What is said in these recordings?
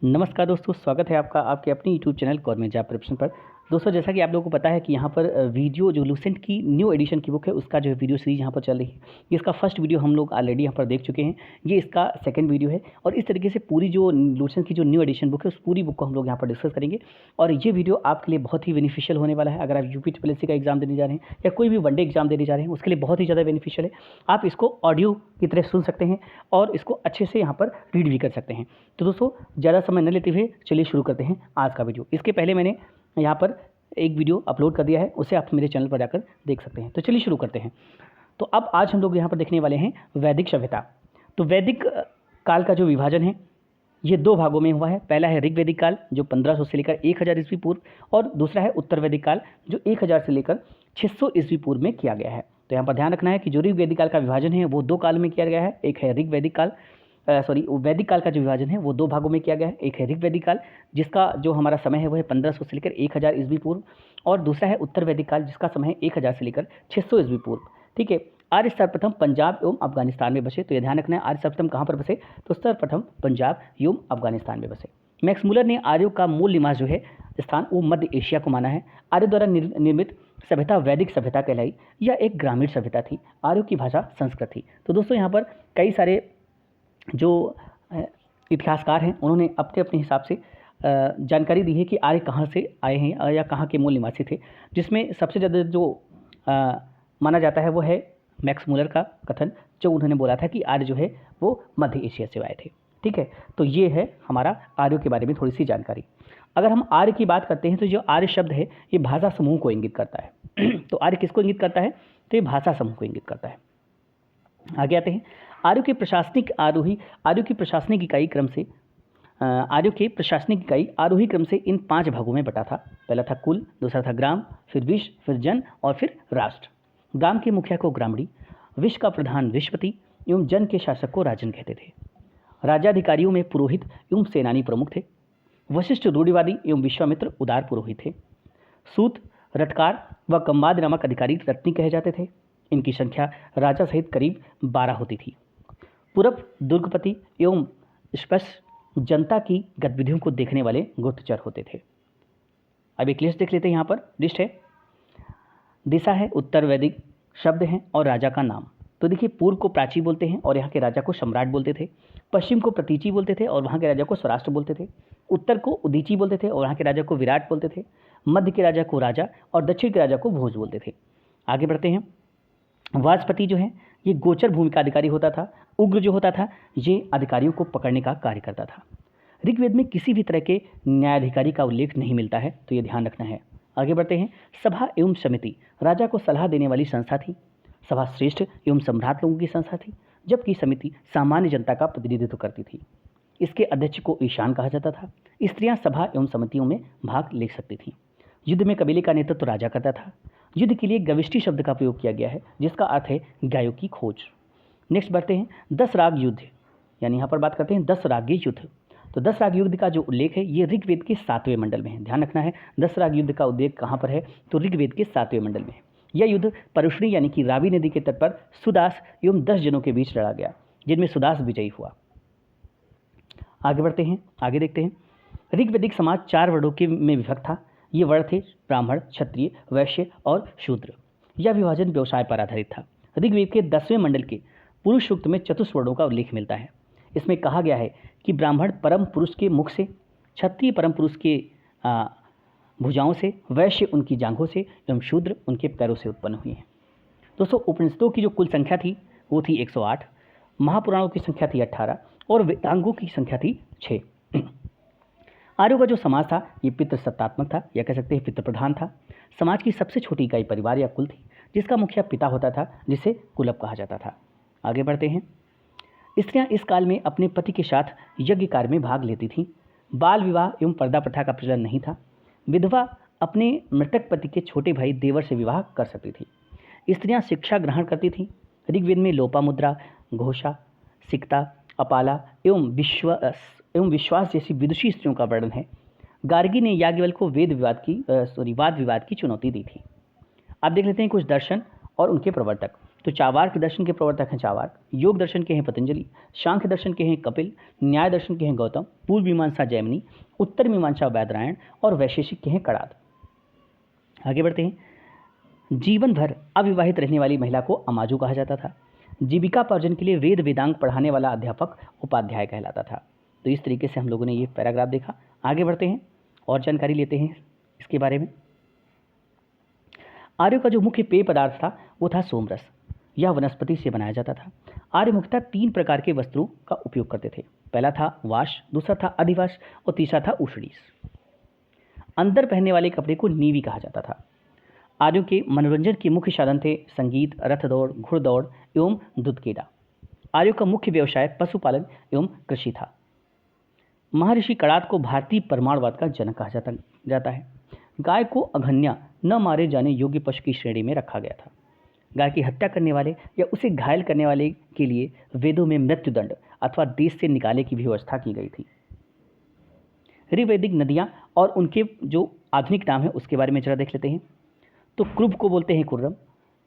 नमस्कार दोस्तों, स्वागत है आपका आपके अपने YouTube channel government job preparation पर। दोस्तों, जैसा कि आप लोगों को पता है कि यहाँ पर वीडियो जो लूसेंट की न्यू एडिशन की बुक है उसका जो है वीडियो सीरीज यहाँ पर चल रही है। ये इसका फर्स्ट वीडियो हम लोग ऑलरेडी यहाँ पर देख चुके हैं। ये इसका सेकंड वीडियो है और इस तरीके से पूरी जो लूसेंट की जो न्यू एडिशन बुक है उस पूरी बुक को हम लोग यहाँ पर डिस्कस करेंगे। और ये वीडियो आपके लिए बहुत ही बेनिफिशियल होने वाला है। अगर आप यूपीएससी का एग्जाम देने जा रहे हैं या कोई भी वनडे एग्जाम देने जा रहे हैं उसके लिए बहुत ही ज़्यादा बेनिफिशियल है। आप इसको ऑडियो की तरह सुन सकते हैं और इसको अच्छे से यहाँ पर रीड भी कर सकते हैं। तो दोस्तों, ज़्यादा समय न लेते हुए चलिए शुरू करते हैं आज का वीडियो। इसके पहले मैंने यहाँ पर एक वीडियो अपलोड कर दिया है, उसे आप मेरे चैनल पर जाकर देख सकते हैं। तो चलिए शुरू करते हैं। तो अब आज हम लोग यहाँ पर देखने वाले हैं वैदिक सभ्यता। तो वैदिक काल का जो विभाजन है ये दो भागों में हुआ है। पहला है ऋग्वैदिक काल जो 1500 से लेकर 1000 ईस्वी पूर्व, और दूसरा है उत्तर वैदिक काल जो 1000 से लेकर 600 ईस्वी पूर्व में किया गया है। तो यहाँ पर ध्यान रखना है कि जो ऋग्वैदिक काल का विभाजन है वो दो काल में किया गया है। एक है ऋग्वैदिक काल, वैदिक काल का जो विभाजन है वो दो भागों में किया गया है। एक है ऋग्वैदिक काल जिसका जो हमारा समय है वो है 1500 से लेकर 1000 ईस्वी पूर्व, और दूसरा है उत्तर वैदिक काल जिसका समय है 1000 से लेकर 600 ईस्वी पूर्व। ठीक है। आर्य सर्वप्रथम पंजाब एवं अफगानिस्तान में बसे। तो ये ध्यान रखना है, आर्य सर्वप्रथम कहाँ पर बसे? तो सर्वप्रथम पंजाब एवं अफगानिस्तान में बसे। मैक्स मुलर ने आर्यों का मूल निवास जो है स्थान वो मध्य एशिया को माना है। आर्यों द्वारा निर्मित सभ्यता वैदिक सभ्यता कहलाई। यह एक ग्रामीण सभ्यता थी। आर्यों की भाषा संस्कृत थी। तो दोस्तों, यहाँ पर कई सारे जो इतिहासकार हैं उन्होंने अपने अपने हिसाब से जानकारी दी है कि आर्य कहाँ से आए हैं या कहाँ के मूल निवासी थे। जिसमें सबसे ज़्यादा जो माना जाता है वो है मैक्स मुलर का कथन, जो उन्होंने बोला था कि आर्य जो है वो मध्य एशिया से आए थे। ठीक है। तो ये है हमारा आर्यों के बारे में थोड़ी सी जानकारी। अगर हम आर्य की बात करते हैं तो जो आर्य शब्द है ये भाषा समूह को इंगित करता है। तो आर्य किसको इंगित करता है? तो ये भाषा समूह को इंगित करता है। आगे आते हैं। आर्यों के प्रशासनिक इकाई आरोही क्रम से इन 5 भागों में बटा था। पहला था कुल, दूसरा था ग्राम, फिर विश्व, फिर जन और फिर राष्ट्र। ग्राम के मुखिया को ग्रामणी, विश्व का प्रधान विश्वपति एवं जन के शासक को राजन कहते थे। राज्याधिकारियों में पुरोहित एवं सेनानी प्रमुख थे। वशिष्ठ रूढ़िवादी एवं विश्वामित्र उदार पुरोहित थे। सूत, रटकार व कम्बाद नामक अधिकारी रत्नी कहे जाते थे। इनकी संख्या राजा सहित करीब 12 होती थी। पूरब दुर्गपति एवं स्पष्ट जनता की गतिविधियों को देखने वाले गुप्तचर होते थे। अब एक लिस्ट देख लेते हैं। यहाँ पर लिस्ट है। दिशा है, उत्तर वैदिक शब्द हैं और राजा का नाम। तो देखिए, पूर्व को प्राची बोलते हैं और यहाँ के राजा को सम्राट बोलते थे। पश्चिम को प्रतीची बोलते थे और वहाँ के राजा को स्वराष्ट्र बोलते थे। उत्तर को उदीची बोलते थे और वहाँ के राजा को विराट बोलते थे। मध्य के राजा को राजा और दक्षिण के राजा को भोज बोलते थे। आगे बढ़ते हैं। वाजपति जो है ये गोचर भूमि का अधिकारी होता था। उग्र जो होता था ये अधिकारियों को पकड़ने का कार्य करता था। ऋग्वेद में किसी भी तरह के न्यायाधिकारी का उल्लेख नहीं मिलता है, तो ये ध्यान रखना है। आगे बढ़ते हैं। सभा एवं समिति राजा को सलाह देने वाली संस्था थी। सभा श्रेष्ठ एवं सम्राट लोगों की संस्था थी, जबकि समिति सामान्य जनता का प्रतिनिधित्व करती थी। इसके अध्यक्ष को ईशान कहा जाता था। स्त्रियां सभा एवं समितियों में भाग ले सकती थीं। युद्ध में कबीले का नेतृत्व राजा करता था। युद्ध के लिए गविष्टि शब्द का प्रयोग किया गया है जिसका अर्थ है गायों की खोज। नेक्स्ट बढ़ते हैं। 10 राग युद्ध, यानी यहाँ पर बात करते हैं 10 रागी युद्ध। तो 10 राग युद्ध का जो उल्लेख है ये ऋग्वेद के 7वें मंडल में है। ध्यान रखना है, 10 राग युद्ध का उल्लेख कहाँ पर है? तो ऋग्वेद के 7वें मंडल में है। यह युद्ध परुष्णी यानी कि रावी नदी के तट पर सुदास एवं 10 जनों के बीच लड़ा गया, जिनमें सुदास विजयी हुआ। आगे बढ़ते हैं, आगे देखते हैं। ऋग्वैदिक समाज 4 वर्णों में विभक्त था। ये वर्ण थे ब्राह्मण, क्षत्रिय, वैश्य और शूद्र। यह विभाजन व्यवसाय पर आधारित था। ऋग्वेद के 10वें मंडल के पुरुष सूक्त में चतुष्वर्णों का उल्लेख मिलता है। इसमें कहा गया है कि ब्राह्मण परम पुरुष के मुख से, क्षत्रिय परम पुरुष के भुजाओं से, वैश्य उनकी जांघों से एवं शूद्र उनके पैरों से उत्पन्न हुए हैं। दोस्तों, उपनिषदों की जो कुल संख्या थी वो थी 108, महापुराणों की संख्या थी 18 और वेदांगों की संख्या थी 6। आर्यों का जो समाज था ये पितृसत्तात्मक था, या कह सकते हैं पितृ प्रधान था। समाज की सबसे छोटी इकाई परिवार या कुल थी, जिसका मुखिया पिता होता था, जिसे कुलप कहा जाता था। आगे बढ़ते हैं। स्त्रियां इस काल में अपने पति के साथ यज्ञ कार्य में भाग लेती थीं। बाल विवाह एवं पर्दा प्रथा का प्रचलन नहीं था। विधवा अपने मृतक पति के छोटे भाई देवर से विवाह कर सकती थी। स्त्रियां शिक्षा ग्रहण करती थीं। ऋग्वेद में लोपामुद्रा, घोषा, सिकता, अपाला एवं विश्वास जैसी विदुषी स्त्रियों का वर्णन है। गार्गी ने याज्ञवल्क्य को वाद विवाद की चुनौती दी थी। अब देख लेते हैं कुछ दर्शन और उनके प्रवर्तक। तो चावार्क दर्शन के प्रवर्तक हैं चावार्क, योग दर्शन के हैं पतंजलि, सांख्य दर्शन के हैं कपिल, न्याय दर्शन के हैं गौतम, पूर्व मीमांसा जैमिनी, उत्तर मीमांसा वैदरायण और वैशेषिक के हैं कणाद। आगे बढ़ते हैं। जीवन भर अविवाहित रहने वाली महिला को अमाजू कहा जाता था। जीविकापार्जन के लिए वेद वेदांग पढ़ाने वाला अध्यापक उपाध्याय कहलाता था। तो इस तरीके से हम लोगों ने ये पैराग्राफ देखा। आगे बढ़ते हैं और जानकारी लेते हैं इसके बारे में। आर्यों का जो मुख्य पेय पदार्थ था वो था सोमरस। यह वनस्पति से बनाया जाता था। आर्य मुख्यतः 3 प्रकार के वस्त्रों का उपयोग करते थे। पहला था वाश, दूसरा था अधिवास और तीसरा था उषडीस। अंदर पहनने वाले कपड़े को नीवी कहा जाता था। आर्यों के मनोरंजन के मुख्य साधन थे संगीत, रथ दौड़, घुड़दौड़ एवं दूधकेड़ा। आर्यों का मुख्य व्यवसाय पशुपालन एवं कृषि था। महर्षि कणाद को भारतीय परमाणुवाद का जनक कहा जाता है। गाय को अघन्या न मारे जाने योग्य पशु की श्रेणी में रखा गया था। गाय की हत्या करने वाले या उसे घायल करने वाले के लिए वेदों में मृत्युदंड अथवा देश से निकाले की भी व्यवस्था की गई थी। ऋग्वैदिक नदियां और उनके जो आधुनिक नाम है उसके बारे में जरा देख लेते हैं। तो क्रुभ को बोलते हैं कुर्रम,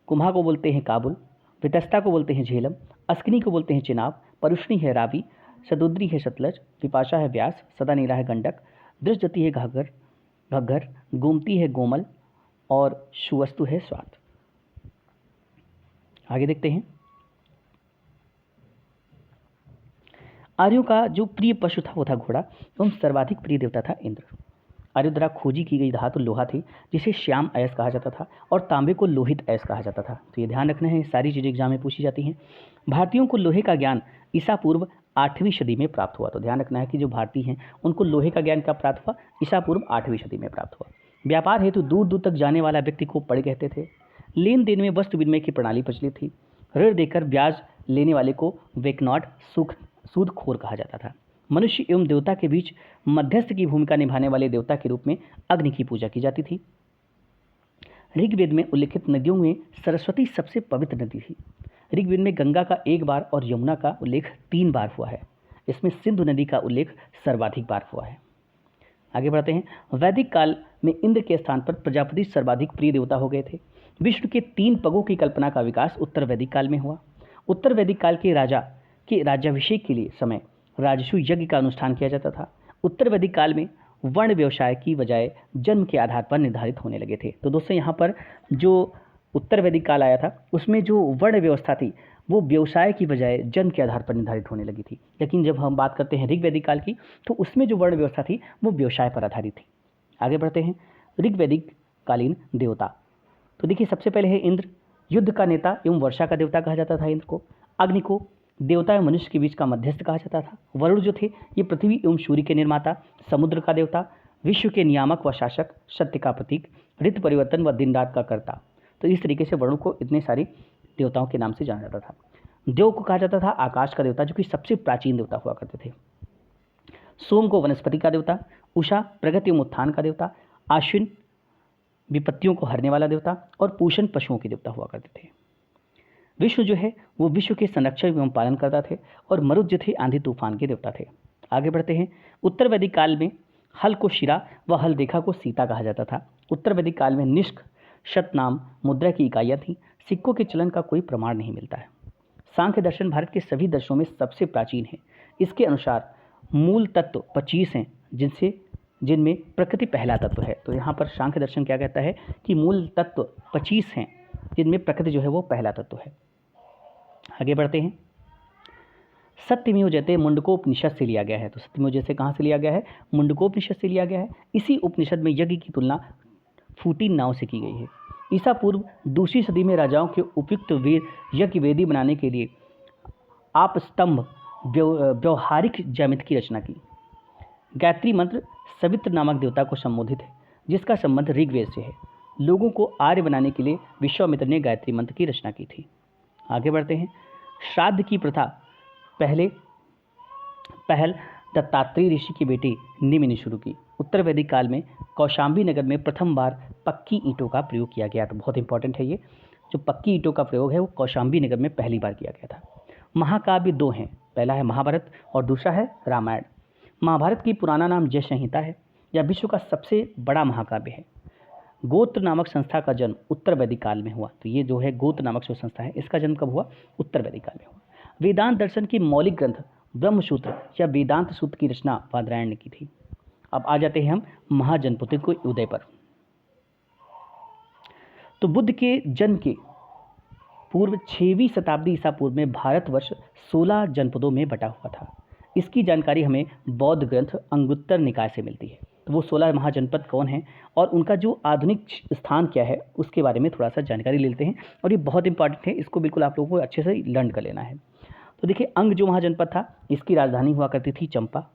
कुम्हा को बोलते हैं काबुल, वितस्ता को बोलते हैं झेलम, अस्किनी को बोलते हैं चिनाब, परुष्णी है रावी, सदुद्री है सतलज, विपाशा है व्यास, सदा नीला है गंडक, दृष्टजति है घग्गर, गोमती है गोमल और सुवस्तु है स्वात। आगे देखते हैं। आर्यों का जो प्रिय पशु था वो था घोड़ा एवं सर्वाधिक प्रिय देवता था इंद्र। आर्यों द्वारा खोजी की गई धातु लोहा थी जिसे श्याम अयस कहा जाता था और तांबे को लोहित अयस कहा जाता था। तो ये ध्यान रखना है, सारी चीज़ें एग्जाम में पूछी जाती हैं। भारतीयों को लोहे का ज्ञान ईसा पूर्व 8वीं सदी में प्राप्त हुआ। तो ध्यान रखना है कि जो भारतीय हैं उनको लोहे का ज्ञान कब प्राप्त हुआ? ईसा पूर्व 8वीं सदी में प्राप्त हुआ। व्यापार हेतु दूर दूर तक जाने वाला व्यक्ति को पड़ कहते थे। लेन देन में वस्तु विनिमय की प्रणाली प्रचलित थी। ऋण देकर ब्याज लेने वाले को वेकनॉट सूदखोर कहा जाता था। मनुष्य एवं देवता के बीच मध्यस्थ की भूमिका निभाने वाले देवता के रूप में अग्नि की पूजा की जाती थी। ऋग्वेद में उल्लिखित नदियों में सरस्वती सबसे पवित्र नदी थी। ऋग्वेद में गंगा का 1 बार और यमुना का उल्लेख 3 बार हुआ है। इसमें सिंधु नदी का उल्लेख सर्वाधिक बार हुआ है। आगे बढ़ते हैं। वैदिक काल में इंद्र के स्थान पर प्रजापति सर्वाधिक प्रिय देवता हो गए थे। विष्णु के 3 पगों की कल्पना का विकास उत्तर वैदिक काल में हुआ। उत्तर वैदिक काल के राजा के राज्याभिषेक के लिए समय राजसु यज्ञ का अनुष्ठान किया जाता था। उत्तर वैदिक काल में वर्ण व्यवसाय की बजाय जन्म के आधार पर निर्धारित होने लगे थे। तो दोस्तों यहाँ पर जो उत्तर वैदिक काल आया था उसमें जो वर्ण व्यवस्था थी वो व्यवसाय की बजाय जन्म के आधार पर निर्धारित होने लगी थी। लेकिन जब हम बात करते हैं ऋग्वैदिक काल की तो उसमें जो वर्ण व्यवस्था थी वो व्यवसाय पर आधारित थी। आगे बढ़ते हैं। ऋग्वैदिक कालीन देवता, तो देखिए सबसे पहले है इंद्र। युद्ध का नेता एवं वर्षा का देवता कहा जाता था इंद्र को। अग्नि को देवता एवं मनुष्य के बीच का मध्यस्थ कहा जाता था। वरुण जो थे ये पृथ्वी एवं सूर्य के निर्माता, समुद्र का देवता, विश्व के नियामक व शासक, सत्य का प्रतीक, ऋतु परिवर्तन व दिन रात का कर्ता। तो इस तरीके से वरुण को इतने सारे देवताओं के नाम से जाना जाता था। देव को कहा जाता था आकाश का देवता जो कि सबसे प्राचीन देवता हुआ करते थे। सोम को वनस्पति का देवता, उषा प्रगति एवं उत्थान का देवता, आश्विन विपत्तियों को हरने वाला देवता और पूषण पशुओं के देवता हुआ करते थे। विष्णु जो है वो विश्व के संरक्षक एवं पालन करता थे और मरुत जो थे आंधी तूफान के देवता थे। आगे बढ़ते हैं। उत्तर वैदिक काल में हल को शिरा व हल देखा को सीता कहा जाता था। उत्तर वैदिक काल में निष्क शतनाम मुद्रा की इकाइयाँ थी। सिक्कों के चलन का कोई प्रमाण नहीं मिलता है। सांख्य दर्शन भारत के सभी दर्शनों में सबसे प्राचीन है। इसके अनुसार मूल तत्व 25 हैं जिनमें प्रकृति पहला तत्व है। तो यहाँ पर सांख्य दर्शन क्या कहता है कि मूल तत्व 25 हैं जिनमें प्रकृति जो है वो पहला तत्व है। आगे बढ़ते हैं। सत्यमेव जयते मुंडकोपनिषद से लिया गया है। तो सत्यमेव जयते कहाँ से लिया गया है? मुंडकोपनिषद से लिया गया है। इसी उपनिषद में यज्ञ की तुलना फूटी नाव से की गई है। ईसा पूर्व 2वीं सदी में राजाओं के उपयुक्त यज्ञ वेदी बनाने के लिए आप स्तंभ व्यवहारिक ज्यामिति की रचना की। गायत्री मंत्र सवित्र नामक देवता को संबोधित है जिसका संबंध ऋग्वेद से है। लोगों को आर्य बनाने के लिए विश्वामित्र ने गायत्री मंत्र की रचना की थी। आगे बढ़ते हैं। श्राद्ध की प्रथा पहल दत्तात्रेय ऋषि की बेटी निमि ने शुरू की। उत्तर वैदिक काल में कौशाम्बी नगर में प्रथम बार पक्की ईंटों का प्रयोग किया गया। तो बहुत इंपॉर्टेंट है ये, जो पक्की ईंटों का प्रयोग है वो कौशाम्बी नगर में पहली बार किया गया था। महाकाव्य 2 हैं, पहला है महाभारत और दूसरा है रामायण। महाभारत की पुराना नाम जय संहिता है। यह विश्व का सबसे बड़ा महाकाव्य है। गोत्र नामक संस्था का जन्म उत्तर वैदिक काल में हुआ। तो ये जो है गोत्र नामक जो संस्था है, इसका जन्म कब हुआ? उत्तर वैदिक काल में हुआ। वेदांत दर्शन की मौलिक ग्रंथ ब्रह्मसूत्र या वेदांत सूत्र की रचना बादरायण ने की थी। अब आ जाते हैं हम महाजनपदों के उदय पर। तो बुद्ध के जन्म के पूर्व 6वीं शताब्दी ईसा पूर्व में भारतवर्ष 16 जनपदों में बटा हुआ था। इसकी जानकारी हमें बौद्ध ग्रंथ अंगुत्तर निकाय से मिलती है। तो वो 16 महाजनपद कौन हैं और उनका जो आधुनिक स्थान क्या है उसके बारे में थोड़ा सा जानकारी लेते हैं, और ये बहुत इंपॉर्टेंट है, इसको बिल्कुल आप लोगों को अच्छे से लर्न कर लेना है। तो देखिए, अंग जो महाजनपद था, इसकी राजधानी हुआ करती थी चंपा,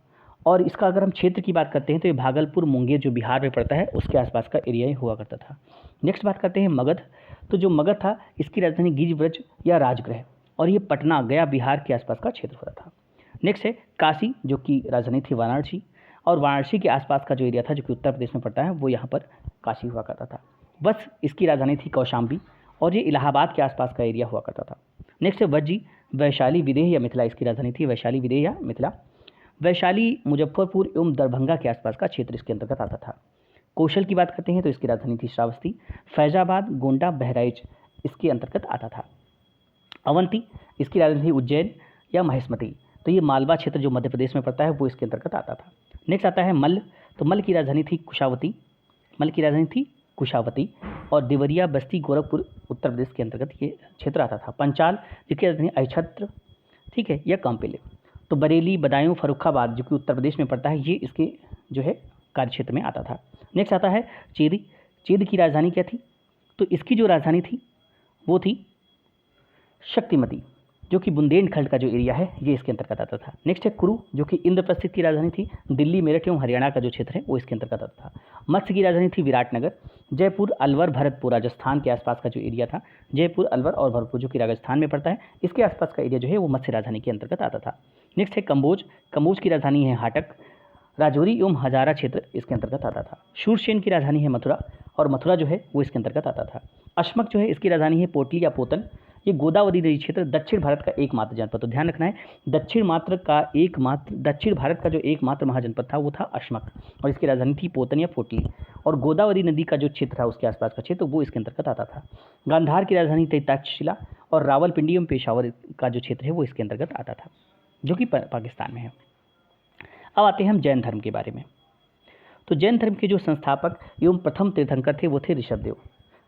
और इसका अगर हम क्षेत्र की बात करते हैं तो ये भागलपुर मुंगेर जो बिहार में पड़ता है उसके आसपास का एरिया ही हुआ करता था। नेक्स्ट बात करते हैं मगध। तो जो मगध था, इसकी राजधानी गिरिव्रज या राजगृह, और ये पटना गया बिहार के आसपास का क्षेत्र होता था। नेक्स्ट है काशी, जो कि राजधानी थी वाराणसी, और वाराणसी के आसपास का जो एरिया था जो कि उत्तर प्रदेश में पड़ता है वो यहाँ पर काशी हुआ करता था। बस इसकी राजधानी थी कौशाम्बी, और ये इलाहाबाद के आसपास का एरिया हुआ करता था। नेक्स्ट है वज्जी, वैशाली विदेह या मिथिला, इसकी राजधानी थी वैशाली विदेह या मिथिला। वैशाली मुजफ्फरपुर एवं दरभंगा के आसपास का क्षेत्र इसके अंतर्गत आता था। कौशल की बात करते हैं तो इसकी राजधानी थी श्रावस्ती। फैजाबाद, गोंडा, बहराइच इसके अंतर्गत आता था। अवंती, इसकी राजधानी थी उज्जैन या महेशमती, तो ये मालवा क्षेत्र जो मध्य प्रदेश में पड़ता है वो इसके अंतर्गत आता था। नेक्स्ट आता है मल्ल। तो मल्ल की राजधानी थी कुशावती, और देवरिया, बस्ती, गोरखपुर उत्तर प्रदेश के अंतर्गत ये क्षेत्र आता था। पंचाल, जिसकी राजधानी अहिछत्र, ठीक है, या कांपिले। तो बरेली, बदायूं, फर्रुखाबाद जो कि उत्तर प्रदेश में पड़ता है, ये इसके जो है कार्य क्षेत्र में आता था। नेक्स्ट आता है चेदी। चेद की राजधानी क्या थी? तो इसकी जो राजधानी थी वो थी शक्तिमती, जो कि बुंदेलखंड का जो एरिया है ये इसके अंतर्गत आता था। नेक्स्ट है कुरु, जो कि इंद्रप्रस्थ की राजधानी थी। दिल्ली, मेरठ एवं हरियाणा का जो क्षेत्र है वो इसके अंतर्गत आता था। मत्स्य की राजधानी थी विराटनगर। जयपुर, अलवर, भरतपुर राजस्थान के आसपास का जो एरिया था, जयपुर, अलवर और भरतपुर जो कि राजस्थान में पड़ता है, इसके आसपास का एरिया जो है वो मत्स्य राजधानी के अंतर्गत आता था। नेक्स्ट है कंबोज। कंबोज की राजधानी है हाटक। राजौरी एवं हजारा क्षेत्र इसके अंतर्गत आता था। शूरसेन की राजधानी है मथुरा, और मथुरा जो है वो इसके अंतर्गत आता था। अश्मक जो है इसकी राजधानी है पोटली या पोतन। ये गोदावरी नदी क्षेत्र दक्षिण भारत का एकमात्र जनपद, तो ध्यान रखना है, दक्षिण भारत का जो एकमात्र महाजनपद था वो था अश्मक, और इसकी राजधानी थी पोतन या पोटली, और गोदावरी नदी का जो क्षेत्र था उसके आसपास का क्षेत्र वो इसके अंतर्गत आता था। गांधार की राजधानी थी तक्षशिला, और रावलपिंडी एवं पेशावर का जो क्षेत्र है वो इसके अंतर्गत आता था, जो कि पाकिस्तान में है। अब आते हैं हम जैन धर्म के बारे में। तो जैन धर्म के जो संस्थापक एवं प्रथम तीर्थंकर थे वो थे ऋषभदेव।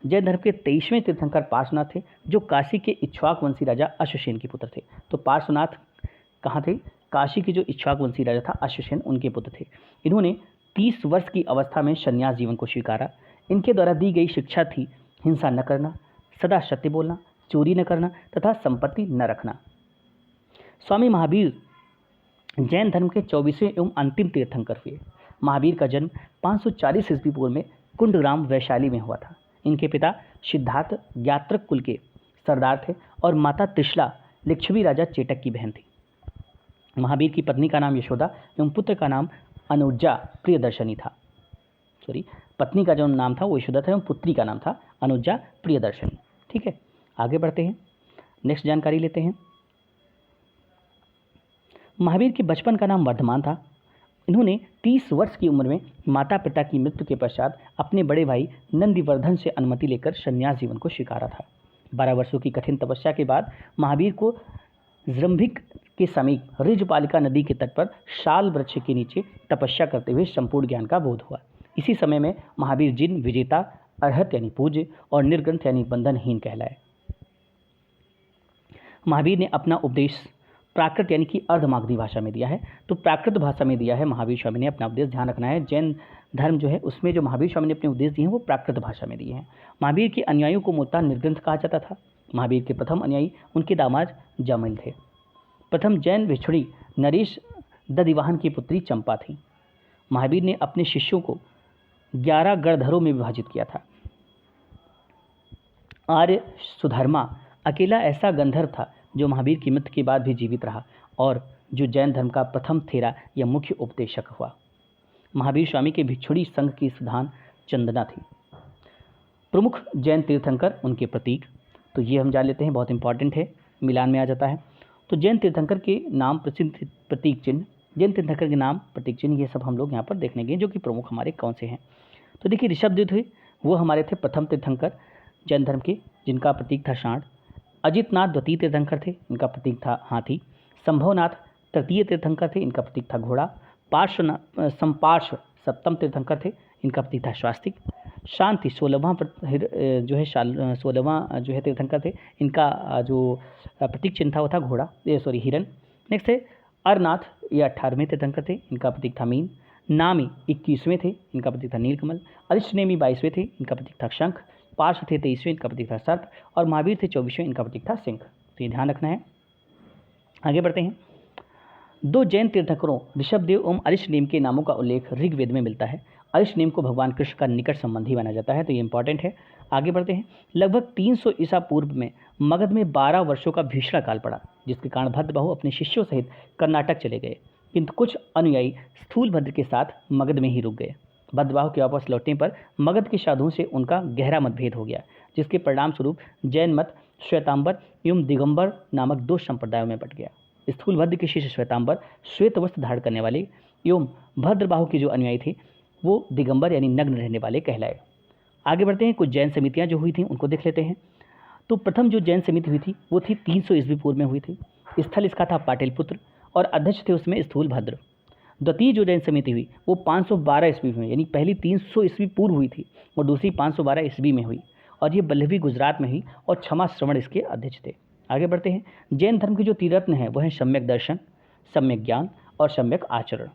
जैन धर्म के 23वें तीर्थंकर पार्श्वनाथ थे, जो काशी के इक्ष्वाक वंशी राजा अश्वसेन के पुत्र थे। तो पार्श्वनाथ कहाँ थे? काशी के जो इक्ष्वाक वंशी राजा था अश्वसेन, उनके पुत्र थे। इन्होंने 30 वर्ष की अवस्था में संन्यास जीवन को स्वीकारा। इनके द्वारा दी गई शिक्षा थी हिंसा न करना, सदा सत्य बोलना, चोरी न करना तथा संपत्ति न रखना। स्वामी महावीर जैन धर्म के 24वें एवं अंतिम तीर्थंकर हुए। महावीर का जन्म 540 ईस्वी पूर्व में कुंडग्राम वैशाली में हुआ था। इनके पिता सिद्धार्थ ज्ञात्रक कुल के सरदार थे, और माता त्रिशला लिच्छवी राजा चेटक की बहन थी। महावीर की पत्नी का नाम यशोदा एवं पुत्र का नाम अनुजा प्रियदर्शनी था। पत्नी का जो नाम था वो यशोदा था एवं पुत्री का नाम था अनुजा प्रियदर्शनी। ठीक है, आगे बढ़ते हैं, नेक्स्ट जानकारी लेते हैं। महावीर के बचपन का नाम वर्धमान था। इन्होंने 30 वर्ष की उम्र में माता पिता की मृत्यु के पश्चात अपने बड़े भाई नंदिवर्धन से अनुमति लेकर संन्यास जीवन को स्वीकारा था। 12 वर्षों की कठिन तपस्या के बाद महावीर को जृंभिक के समीप ऋजपालिका नदी के तट पर शाल वृक्ष के नीचे तपस्या करते हुए संपूर्ण ज्ञान का बोध हुआ। इसी समय में महावीर जिन, विजेता, अर्हत यानी पूज्य और निर्ग्रंथ यानी बंधनहीन कहलाए। महावीर ने अपना उपदेश प्राकृत यानी कि अर्धमागधी भाषा में दिया है। तो प्राकृत भाषा में दिया है महावीर स्वामी ने अपना उपदेश, ध्यान रखना है। जैन धर्म जो है उसमें जो महावीर स्वामी ने अपने उपदेश दिए हैं वो प्राकृत भाषा में दिए हैं। महावीर के अनुयायियों को मूलतः निर्ग्रंथ कहा जाता था। महावीर के प्रथम अनुयायी उनके दामाद जामिल थे। प्रथम जैन भिक्षुणी नरेश दधिवाहन की पुत्री चंपा थी। महावीर ने अपने शिष्यों को 11 गणधरों में विभाजित किया था। आर्य सुधर्मा अकेला ऐसा गंधर्व था जो महावीर की मृत्यु के बाद भी जीवित रहा और जो जैन धर्म का प्रथम थेरा या मुख्य उपदेशक हुआ। महावीर स्वामी के भिक्षुणी संघ की प्रधान चंदना थी। प्रमुख जैन तीर्थंकर, उनके प्रतीक, तो ये हम जान लेते हैं, बहुत इंपॉर्टेंट है, मिलान में आ जाता है। तो जैन तीर्थंकर के नाम, प्रसिद्ध प्रतीक चिन्ह, जैन तीर्थंकर के नाम, प्रतीक चिन्ह, ये सब हम लोग यहाँ पर देखने गए जो कि प्रमुख हमारे कौन से हैं। तो देखिए, ऋषभदेव थे, वो हमारे थे प्रथम तीर्थंकर जैन धर्म के, जिनका प्रतीक था सांड। अजितनाथ द्वितीय तीर्थंकर थे, इनका प्रतीक था हाथी। संभवनाथ तृतीय तीर्थंकर थे, इनका प्रतीक था घोड़ा। संपार्श्व सप्तम तीर्थंकर थे, इनका प्रतीक था स्वास्तिक। शांति 16वां जो है 16वां जो है तीर्थंकर थे, इनका जो प्रतीक चिन्ह था वो था घोड़ा, हिरन। नेक्स्ट है अरनाथ, ये 18वें तीर्थंकर थे, इनका प्रतीक था मीन। नामी 21वें थे, इनका प्रतीक था नीलकमल। अरिष्टनेमी 22वें थे, इनका प्रतीक था शंख। पार्श थे 23वें, इनका प्रतीक था सर्प। और महावीर थे 24वें, इनका प्रतीक था सिंह। तो ये ध्यान रखना है। आगे बढ़ते हैं। दो जैन तीर्थंकरों ऋषभदेव एवं अरिष्टनेम के नामों का उल्लेख ऋग्वेद में मिलता है। अरिष्टनेम को भगवान कृष्ण का निकट संबंधी माना जाता है, तो ये इंपॉर्टेंट है। आगे बढ़ते हैं। लगभग 300 ईसा पूर्व में मगध में 12 वर्षों का भीषण काल पड़ा, जिसके कारण भद्रबाहु अपने शिष्यों सहित कर्नाटक चले गए, किंतु कुछ अनुयायी स्थूलभद्र के साथ मगध में ही रुक गए। भद्रबाहु के वापस लौटने पर मगध के साधुओं से उनका गहरा मतभेद हो गया, जिसके परिणाम स्वरूप जैन मत श्वेतांबर एवं दिगंबर नामक दो संप्रदायों में बट गया। स्थूलभद्र के शिष्य श्वेतांबर श्वेत वस्त्र धारण करने वाले एवं भद्रबाहु के जो अनुयायी थे वो दिगंबर यानी नग्न रहने वाले कहलाए। आगे बढ़ते हैं। कुछ जैन समितियां जो हुई थी उनको देख लेते हैं। तो प्रथम जो जैन समिति हुई थी वो थी 300 ईस्वी पूर्व में हुई थी। स्थल इसका था पाटलिपुत्र और अध्यक्ष थे उसमें स्थूलभद्र। द्वितीय जो जैन समिति हुई वो 512 ईस्वी में, यानी पहली 300 ईस्वी पूर्व हुई थी और दूसरी 512 ईस्वी में हुई, और ये बल्लभी गुजरात में हुई, और क्षमा श्रवण इसके अध्यक्ष थे। आगे बढ़ते हैं। जैन धर्म के जो त्रिरत्न हैं वो हैं सम्यक दर्शन, सम्यक ज्ञान और सम्यक आचरण।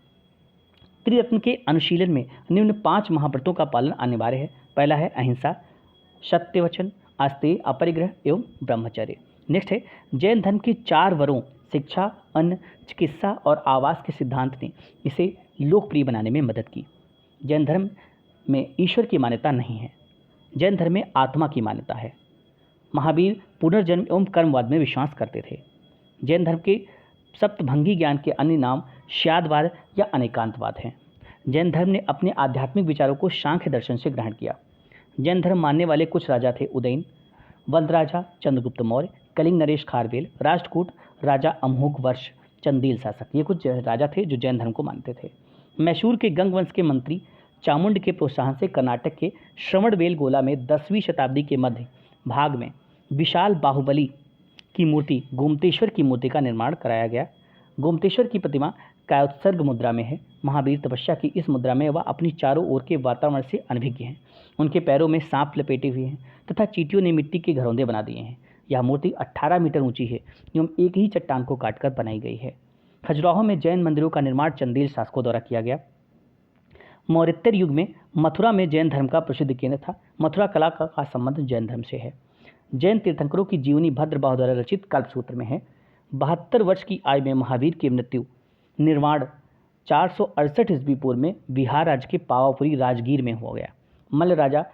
त्रिरत्न के अनुशीलन में निम्न 5 महाव्रतों का पालन अनिवार्य है। पहला है अहिंसा, सत्यवचन, आस्तेय, अपरिग्रह एवं ब्रह्मचर्य। नेक्स्ट है जैन धर्म के 4 वरों शिक्षा, अन्न, चिकित्सा और आवास के सिद्धांत ने इसे लोकप्रिय बनाने में मदद की। जैन धर्म में ईश्वर की मान्यता नहीं है, जैन धर्म में आत्मा की मान्यता है। महावीर पुनर्जन्म एवं कर्मवाद में विश्वास करते थे। जैन धर्म के सप्तभंगी ज्ञान के अन्य नाम श्यादवाद या अनेकांतवाद हैं। जैन धर्म ने अपने आध्यात्मिक विचारों को सांख्य दर्शन से ग्रहण किया। जैन धर्म मानने वाले कुछ राजा थे उदयन, वंद राजा, चंद्रगुप्त मौर्य, कलिंग नरेश खारवेल, राष्ट्रकूट राजा, अमोघ वर्ष, चंदेल शासक। ये कुछ राजा थे जो जैन धर्म को मानते थे। मैसूर के गंग वंश के मंत्री चामुंड के प्रोत्साहन से कर्नाटक के श्रवणबेलगोला में 10वीं शताब्दी के मध्य भाग में विशाल बाहुबली की मूर्ति गोमतेश्वर की मूर्ति का निर्माण कराया गया। गोमतेश्वर की प्रतिमा कायोत्सर्ग मुद्रा में है। महावीर तपस्या की इस मुद्रा में वह अपनी चारों ओर के वातावरण से अनभिज्ञ हैं। उनके पैरों में सांप लपेटे हुए हैं तथा चींटियों ने मिट्टी के घरौंदे बना दिए हैं। यह मूर्ति 18 मीटर ऊंची है एवं एक ही चट्टान को काटकर बनाई गई है। खजुराहो में जैन मंदिरों का निर्माण चंदेल शासकों द्वारा किया गया। मौर्योत्तर युग में मथुरा में जैन धर्म का प्रसिद्ध केंद्र था। मथुरा कला का संबंध जैन धर्म से है। जैन तीर्थंकरों की जीवनी भद्रबाहु द्वारा रचित कल्पसूत्र में है। 72 वर्ष की आयु में महावीर की मृत्यु निर्वाण 468 ईस्वी पूर्व में बिहार राज्य के पावापुरी राजगीर में हो गया। मल्ल राजा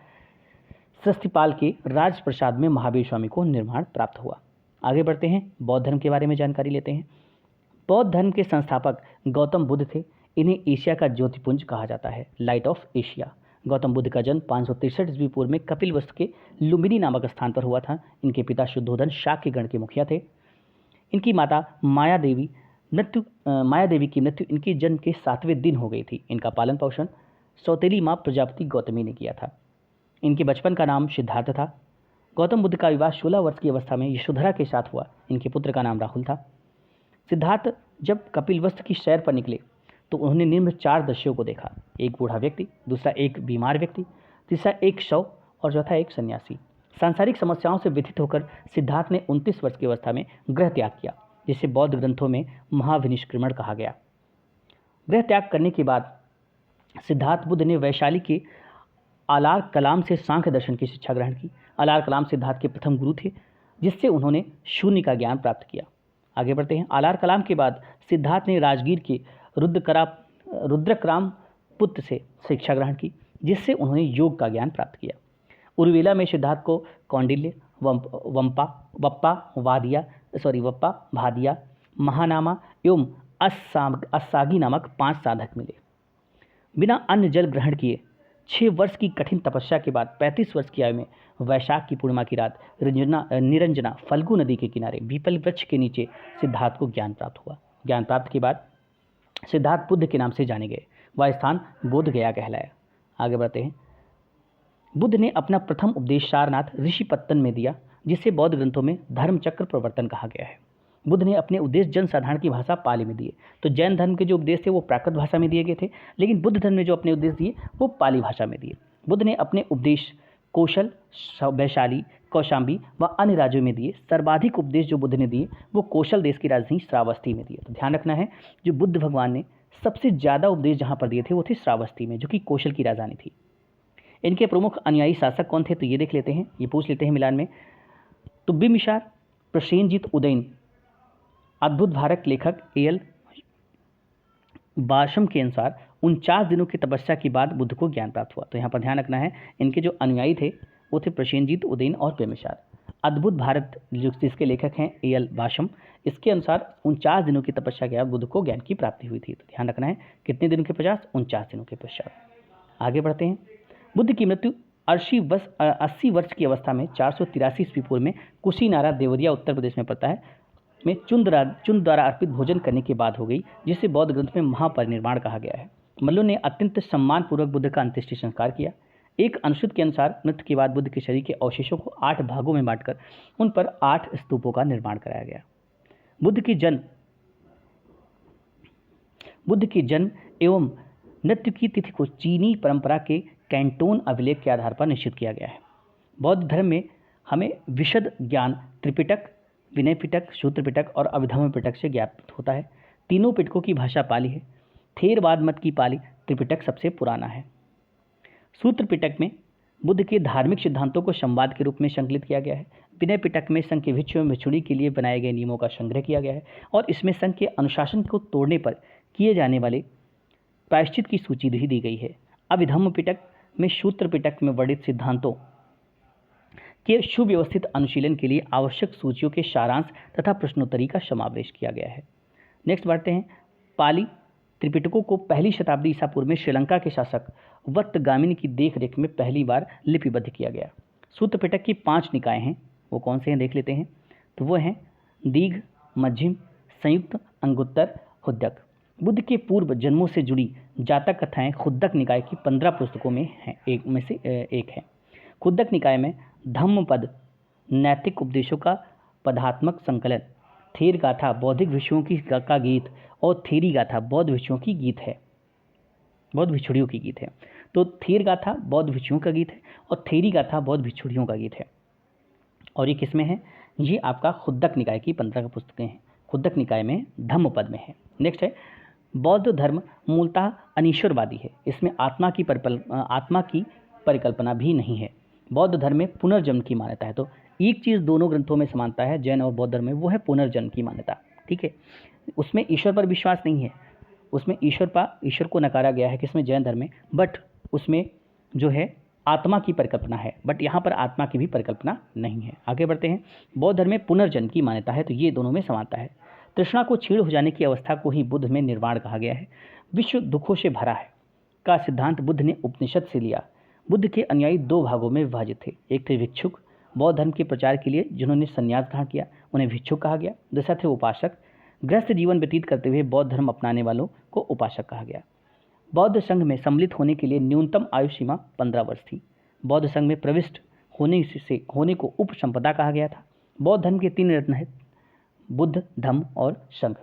सृष्टिपाल के राजप्रसाद में महावीर स्वामी को निर्माण प्राप्त हुआ। आगे बढ़ते हैं। बौद्ध धर्म के बारे में जानकारी लेते हैं। बौद्ध धर्म के संस्थापक गौतम बुद्ध थे। इन्हें एशिया का ज्योतिपुंज कहा जाता है, light of Asia. Gautam Buddha का जन्म 563 ईस्वी पूर्व में कपिलवस्तु के लुम्बिनी नामक स्थान पर हुआ था। इनके पिता शुद्धोधन शाक्य गण के मुखिया थे। इनकी माता माया देवी की मृत्यु इनके जन्म के 7वें दिन हो गई थी। इनका पालन पोषण सौतेली माँ प्रजापति गौतमी ने किया था। इनके बचपन का नाम सिद्धार्थ था। गौतम बुद्ध का विवाह 16 वर्ष की अवस्था में यशोधरा के साथ हुआ। इनके पुत्र का नाम राहुल था। सिद्धार्थ जब कपिलवस्तु की सैर पर निकले तो उन्होंने निम्न 4 दृश्यों को देखा। एक बूढ़ा व्यक्ति, दूसरा एक बीमार व्यक्ति, तीसरा एक शव और चौथा एक सन्यासी। सांसारिक समस्याओं से व्यथित होकर सिद्धार्थ ने 29 वर्ष की अवस्था में गृह त्याग किया, जिसे बौद्ध ग्रंथों में महाविनिष्क्रमण कहा गया। गृह त्याग करने के बाद सिद्धार्थ बुद्ध ने वैशाली के आलार कलाम से सांख्य दर्शन की शिक्षा ग्रहण की। आलार कलाम सिद्धार्थ के प्रथम गुरु थे, जिससे उन्होंने शून्य का ज्ञान प्राप्त किया। आगे बढ़ते हैं। आलार कलाम के बाद सिद्धार्थ ने राजगीर के रुद्रक्राम पुत्र से शिक्षा ग्रहण की, जिससे उन्होंने योग का ज्ञान प्राप्त किया। उर्वेला में सिद्धार्थ को कौंडिल्य, वप्पा भादिया, महानामा एवं अस्सागी नामक 5 साधक मिले। बिना अन्न जल ग्रहण किए 6 वर्ष की कठिन तपस्या के बाद 35 वर्ष की आयु में वैशाख की पूर्णिमा की रात निरंजना फल्गु नदी के किनारे पीपल वृक्ष के नीचे सिद्धार्थ को ज्ञान प्राप्त हुआ। ज्ञान प्राप्त के बाद सिद्धार्थ बुद्ध के नाम से जाने गए। वह स्थान बोध गया कहलाया। आगे बढ़ते हैं। बुद्ध ने अपना प्रथम उपदेश सारनाथ ऋषिपत्तन में दिया, जिसे बौद्ध ग्रंथों में धर्मचक्र प्रवर्तन कहा गया है। बुद्ध ने अपने उपदेश जनसाधारण की भाषा पाली में दिए। तो जैन धर्म के जो उपदेश थे वो प्राकृत भाषा में दिए गए थे, लेकिन बुद्ध धर्म ने जो अपने उपदेश दिए वो पाली भाषा में दिए। बुद्ध ने अपने उपदेश कौशल, वैशाली, कौशाम्बी व अन्य राज्यों में दिए। सर्वाधिक उपदेश जो बुद्ध ने दिए वो कौशल देश की राजधानी श्रावस्ती में दिए। तो ध्यान रखना है, जो बुद्ध भगवान ने सबसे ज़्यादा उपदेश जहाँ पर दिए थे वो थे श्रावस्ती में, जो कि कौशल की राजधानी थी। इनके प्रमुख अनुयायी शासक कौन थे, तो ये देख लेते हैं, ये पूछ लेते हैं मिलान में। तो बिम्बिसार, प्रसेनजीत उदयन, अद्भुत भारत लेखक एल बाशम के अनुसार 49 दिनों की तपस्या के बाद बुद्ध को ज्ञान प्राप्त हुआ। तो यहाँ पर ध्यान रखना है, इनके जो अनुयायी थे वो थे प्रसेनजीत उदयन और बिम्बिसार। अद्भुत भारत जिसके लेखक हैं एल बाशम, इसके अनुसार 49 दिनों की तपस्या के बाद बुद्ध को ज्ञान की प्राप्ति हुई थी। तो ध्यान रखना है, कितने दिनों के पश्चात, 49 दिनों के पश्चात। आगे बढ़ते हैं। बुद्ध की मृत्यु 80 वर्ष की अवस्था में 483 ईस्वी पूर्व में कुशीनारा, देवरिया, उत्तर प्रदेश में पड़ता है, में चुंद द्वारा अर्पित भोजन करने के बाद हो गई, जिसे बौद्ध ग्रंथ में महापरिनिर्वाण कहा गया है। मल्लों ने अत्यंत सम्मानपूर्वक बुद्ध का अंत्येष्टि संस्कार किया। एक अनुसूत के अनुसार मृत्यु के बाद बुद्ध के शरीर के अवशेषों को 8 भागों में बांटकर उन पर 8 स्तूपों का निर्माण कराया गया। बुद्ध की जन्म एवं मृत्यु की तिथि को चीनी परंपरा के कैंटोन अभिलेख के आधार पर निश्चित किया गया है। बौद्ध धर्म में हमें विशद ज्ञान त्रिपिटक, विनय पिटक, सूत्र पिटक और अभिधम्म पिटक से ज्ञात होता है। तीनों पिटकों की भाषा पाली है। थेरवाद मत की पाली त्रिपिटक सबसे पुराना है। सूत्र पिटक में बुद्ध के धार्मिक सिद्धांतों को संवाद के रूप में संकलित किया गया है। विनय पिटक में संघ के भिक्षु एवं भिक्षुणी के लिए बनाए गए नियमों का संग्रह किया गया है और इसमें संघ के अनुशासन को तोड़ने पर किए जाने वाले प्रायश्चित की सूची भी दी गई है। अभिधम्म पिटक में सूत्र पिटक में वर्णित सिद्धांतों के सुव्यवस्थित अनुशीलन के लिए आवश्यक सूचियों के सारांश तथा प्रश्नोत्तरी का समावेश किया गया है। नेक्स्ट बढ़ते हैं। पाली त्रिपिटकों को पहली शताब्दी ईसा पूर्व में श्रीलंका के शासक वत्तगामिनी की देखरेख में पहली बार लिपिबद्ध किया गया। सूत्र पिटक की 5 निकाय हैं, वो कौन से हैं देख लेते हैं। तो वो हैं दीघ, मध्यम, संयुक्त, अंगुत्तर, खुद्दक। बुद्ध के पूर्व जन्मों से जुड़ी जातक कथाएं खुद्दक निकाय की 15 पुस्तकों में हैं, एक है। खुद्दक निकाय में धम्मपद नैतिक उपदेशों का पदात्मक संकलन, थेर गाथा बौद्धिक विषयों का गीत और थेरी गाथा बौद्ध विषयों की गीत है, बौद्ध भिक्षुड़ियों की गीत है। तो थेर गाथा बौद्ध भिक्षुओं का गीत है और थेरी गाथा बौद्ध भिक्षुड़ियों का गीत है। और ये किस में है, ये आपका खुद्दक निकाय की 15 पुस्तकें हैं। खुद्दक निकाय में धम्मपद में है। नेक्स्ट है, बौद्ध धर्म मूलतः अनीश्वरवादी है। इसमें आत्मा की परिकल्पना भी नहीं है। बौद्ध धर्म में पुनर्जन्म की मान्यता है। तो एक चीज़ दोनों ग्रंथों में समानता है जैन और बौद्ध धर्म में, वो है पुनर्जन्म की मान्यता। ठीक है, उसमें ईश्वर पर विश्वास नहीं है, उसमें ईश्वर को नकारा गया है किसमें, जैन धर्म में, बट उसमें जो है आत्मा की परिकल्पना है, बट यहाँ पर आत्मा की भी परिकल्पना नहीं है। आगे बढ़ते हैं। बौद्ध धर्म में पुनर्जन्म की मान्यता है, तो ये दोनों में समानता है। तृष्णा को क्षीण हो जाने की अवस्था को ही बुद्ध में निर्वाण कहा गया है। विश्व दुखों से भरा है का सिद्धांत बुद्ध ने उपनिषद से लिया। बुद्ध के अनुयायी 2 भागों में विभाजित थे। एक थे भिक्षुक, बौद्ध धर्म के प्रचार के लिए जिन्होंने संन्यास ग्रहण किया उन्हें भिक्षुक कहा गया। दूसरा थे उपासक, गृहस्थ जीवन व्यतीत करते हुए बौद्ध धर्म अपनाने वालों को उपासक कहा गया। बौद्ध संघ में सम्मिलित होने के लिए न्यूनतम आयु सीमा 15 वर्ष थी। बौद्ध संघ में प्रविष्ट होने को उपसंपदा कहा गया था। बौद्ध धर्म के 3 रत्न हैं, बुद्ध, धम्म और संघ।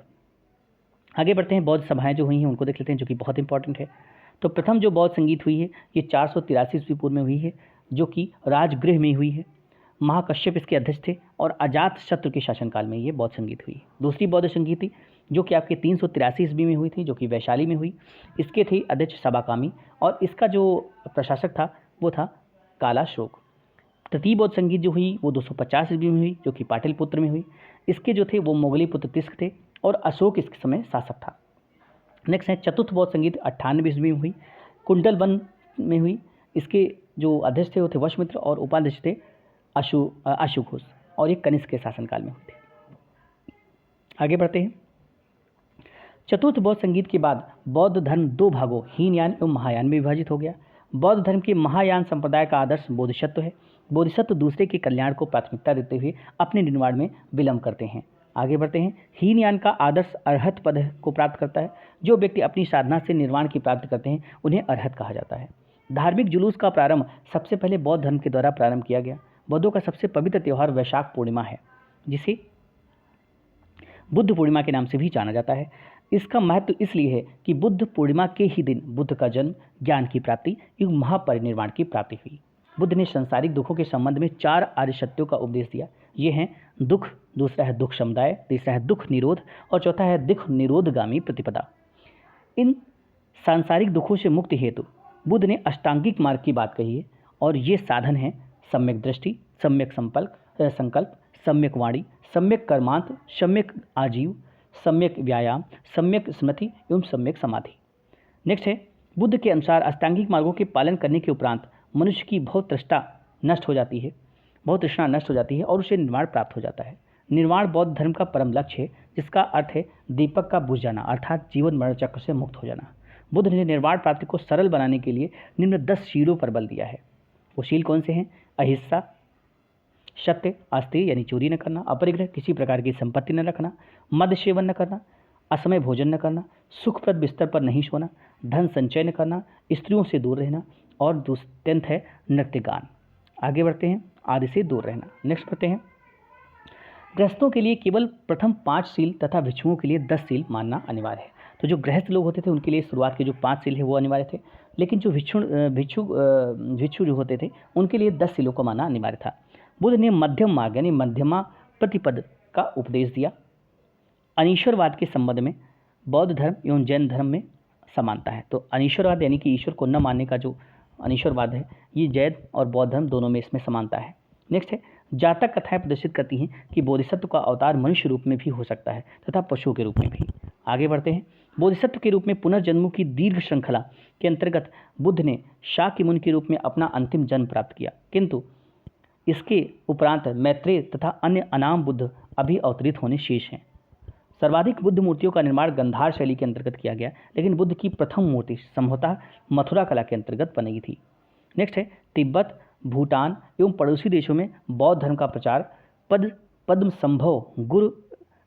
आगे बढ़ते हैं। बौद्ध सभाएं जो हुई हैं उनको देख लेते हैं, जो कि बहुत इंपॉर्टेंट है। तो प्रथम जो बौद्ध संगीत हुई है ये 483 ईस्वी पूर्व में हुई है, जो कि राजगृह में हुई है। महाकश्यप इसके अध्यक्ष थे और अजात शत्रु के शासनकाल में ये बौद्ध संगीत हुई। दूसरी बौद्ध संगीत थी जो कि आपके 383 ईस्वी में हुई थी, जो कि वैशाली में हुई। इसके थे अध्यक्ष सबाकामी और इसका जो प्रशासक था वो था कालाशोक। तृतीय बौद्ध संगीत जो हुई वो 250 ईस्वी में हुई, जो कि पाटलिपुत्र में हुई। इसके जो थे वो मोगली पुत्र तिस्क थे और अशोक इसके समय शासक था। नेक्स्ट है चतुर्थ बौद्ध संगीत 98 ईस्वी में हुई, कुंडलवन में हुई। इसके जो अध्यक्ष थे वो थे वशमित्र और उपाध्यक्ष थे अशुघोष और ये कनिष्क के शासनकाल में हुए थे। आगे बढ़ते हैं। चतुर्थ बौद्ध संगीत के बाद बौद्ध धर्म 2 भागों हीनयान एवं महायान में विभाजित हो गया। बौद्ध धर्म के महायान संप्रदाय का आदर्श बोधिसत्व है। बोधिसत्व दूसरे के कल्याण को प्राथमिकता देते हुए अपने निर्माण में विलंब करते हैं। आगे बढ़ते हैं। हीनयान का आदर्श अरहत पद को प्राप्त करता है। जो व्यक्ति अपनी साधना से निर्वाण की प्राप्ति करते हैं उन्हें अरहत कहा जाता है। धार्मिक जुलूस का प्रारंभ सबसे पहले बौद्ध धर्म के द्वारा प्रारंभ किया गया। बौद्धों का सबसे पवित्र त्यौहार वैशाख पूर्णिमा है, जिसे बुद्ध पूर्णिमा के नाम से भी जाना जाता है। इसका महत्व इसलिए है कि बुद्ध पूर्णिमा के ही दिन बुद्ध का जन्म, ज्ञान की प्राप्ति एवं महापरिनिर्वाण की प्राप्ति हुई। बुद्ध ने सांसारिक दुखों के संबंध में 4 आर्य सत्यों का उपदेश दिया। ये हैं दुख, दूसरा है दुख समुदाय, तीसरा है दुख निरोध और चौथा है दुख निरोधगामी प्रतिपदा। इन सांसारिक दुखों से मुक्ति हेतु बुद्ध ने अष्टांगिक मार्ग की बात कही है और ये साधन हैं सम्यक दृष्टि, सम्यक संकल्प, सम्यक वाणी, सम्यक कर्मांत, सम्यक आजीव, सम्यक व्यायाम, सम्यक स्मृति एवं सम्यक समाधि। नेक्स्ट है, बुद्ध के अनुसार अष्टांगिक मार्गों के पालन करने के उपरांत मनुष्य की बहुत तृष्णा नष्ट हो जाती है और उसे निर्वाण प्राप्त हो जाता है। निर्वाण बौद्ध धर्म का परम लक्ष्य है, जिसका अर्थ है दीपक का बुझ जाना, अर्थात जीवन मरण चक्र से मुक्त हो जाना। बुद्ध ने निर्वाण प्राप्ति को सरल बनाने के लिए निम्न 10 शीलों पर बल दिया है। वो शील कौन से हैं? अहिंसा, सत्य, अस्तेय यानी चोरी न करना, अपरिग्रह किसी प्रकार की संपत्ति न रखना, मद सेवन न करना, असमय भोजन न करना, सुखप्रद बिस्तर पर नहीं सोना, धन संचय न करना, स्त्रियों से दूर रहना और 10th है नृत्य गान। आगे बढ़ते हैं, आदि से दूर रहना। नेक्स्ट बढ़ते हैं, गृहस्थों के लिए केवल प्रथम 5 सील तथा भिक्षुओं के लिए 10 सील मानना अनिवार्य है। तो जो गृहस्थ लोग होते थे उनके लिए शुरुआत के जो 5 सील है वो अनिवार्य थे, लेकिन जो भिक्षु जो होते थे उनके लिए 10 सीलों को मानना अनिवार्य था। बुद्ध ने मध्यम मार्ग यानी मध्यमा प्रतिपद का उपदेश दिया। अनीश्वरवाद के संबंध में बौद्ध धर्म एवं जैन धर्म में समानता है। तो अनीश्वरवाद यानी कि ईश्वर को न मानने का जो अनीश्वरवाद है, ये जैन और बौद्ध धर्म दोनों में इसमें समानता है। नेक्स्ट है, जातक कथाएं प्रदर्शित करती हैं कि बोधिसत्व का अवतार मनुष्य रूप में भी हो सकता है तथा पशुओं के रूप में भी। आगे बढ़ते हैं, बोधिसत्व के रूप में पुनर्जन्मों की दीर्घ श्रृंखला के अंतर्गत बुद्ध ने शाक्य मुनि के रूप में अपना अंतिम जन्म प्राप्त किया, किंतु इसके उपरांत मैत्रेय तथा अन्य अनाम बुद्ध अभी अवतरित होने शेष हैं। सर्वाधिक बुद्ध मूर्तियों का निर्माण गंधार शैली के अंतर्गत किया गया, लेकिन बुद्ध की प्रथम मूर्ति संभवतः मथुरा कला के अंतर्गत बनी थी। नेक्स्ट है, तिब्बत, भूटान एवं पड़ोसी देशों में बौद्ध धर्म का प्रचार पद्म संभव गुरु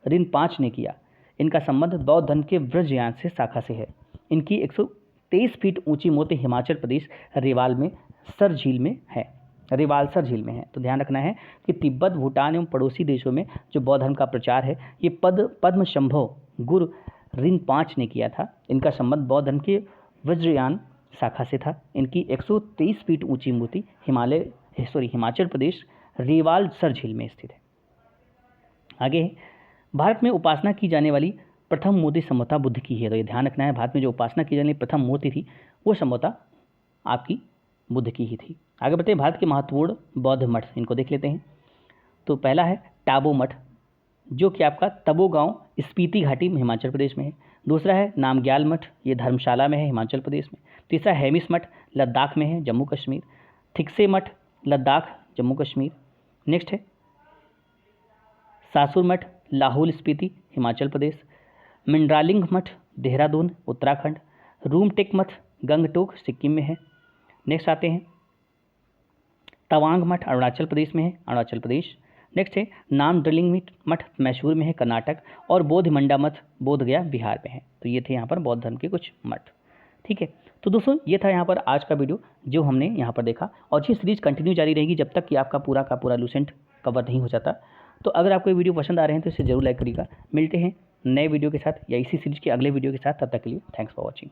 रिनपांच ने किया। इनका संबंध बौद्ध धर्म के व्रजयान से शाखा से है। इनकी 123 फीट ऊंची मूर्ति हिमाचल प्रदेश रेवालसर झील में है। तो ध्यान रखना है कि तिब्बत, भूटान एवं पड़ोसी देशों में जो बौद्ध धर्म का प्रचार है ये पद्म संभव गुरु रिनपांच ने किया था। इनका संबंध बौद्ध धर्म के वज्रयान शाखा से था। इनकी 123 फीट ऊंची मूर्ति हिमाचल प्रदेश रेवालसर झील में स्थित है। आगे, भारत में उपासना की जाने वाली प्रथम मूर्ति संभवतः बुद्ध की है। तो ये ध्यान रखना है, भारत में जो उपासना की जाने वाली प्रथम मूर्ति थी वो संभवतः आपकी बुद्ध की ही थी। आगे बढ़ते हैं, भारत के महत्वपूर्ण बौद्ध मठ, इनको देख लेते हैं। तो पहला है टाबो मठ, जो कि आपका तबो गांव स्पीति घाटी में हिमाचल प्रदेश में है। दूसरा है नामग्याल मठ, ये धर्मशाला में है हिमाचल प्रदेश में। तीसरा हेमिस मठ लद्दाख में है, जम्मू कश्मीर। थिक्से मठ लद्दाख, जम्मू कश्मीर। नेक्स्ट है सासुर मठ लाहौल स्पीति, हिमाचल प्रदेश। मिंड्रालिंग मठ देहरादून, उत्तराखंड। रूमटेक मठ गंगटोक, सिक्किम में है। नेक्स्ट आते हैं तवांग मठ अरुणाचल प्रदेश में है, अरुणाचल प्रदेश। नेक्स्ट है नाम ड्रिलिंग मठ मैसूर में है, कर्नाटक। और बोधिमंडा मठ बोधगया, बिहार में है। तो ये थे यहाँ पर बौद्ध धर्म के कुछ मठ। ठीक है, तो दोस्तों ये था यहाँ पर आज का वीडियो जो हमने यहाँ पर देखा, और ये सीरीज कंटिन्यू जारी रहेगी जब तक कि आपका पूरा का पूरा लूसेंट कवर नहीं हो जाता। तो अगर आपको ये वीडियो पसंद आ रहे हैं तो इसे जरूर लाइक करिएगा। मिलते हैं नए वीडियो के साथ या इसी सीरीज के अगले वीडियो के साथ, तब तक के लिए थैंक्स फॉर वॉचिंग।